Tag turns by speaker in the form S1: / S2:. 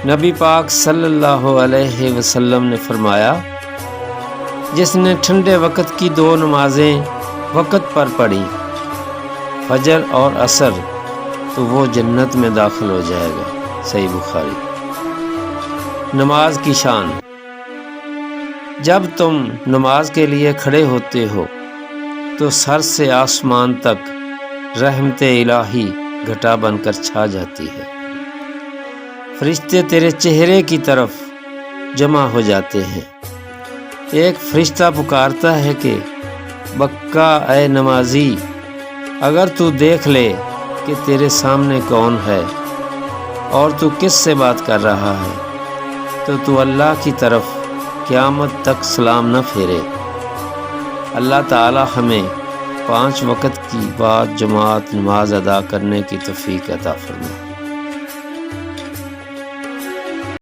S1: نبی پاک صلی اللہ علیہ وسلم نے فرمایا، جس نے ٹھنڈے وقت کی 2 نمازیں وقت پر پڑھی، فجر اور عصر، تو وہ جنت میں داخل ہو جائے گا۔ صحیح بخاری۔ نماز کی شان۔ جب تم نماز کے لیے کھڑے ہوتے ہو تو سر سے آسمان تک رحمت الہی گھٹا بن کر چھا جاتی ہے۔ فرشتے تیرے چہرے کی طرف جمع ہو جاتے ہیں۔ ایک فرشتہ پکارتا ہے کہ بکا اے نمازی، اگر تو دیکھ لے کہ تیرے سامنے کون ہے اور تو کس سے بات کر رہا ہے، تو اللہ کی طرف قیامت تک سلام نہ پھیرے۔ اللہ تعالی ہمیں 5 وقت کی بعد جماعت نماز ادا کرنے کی توفیق عطا فرمائے۔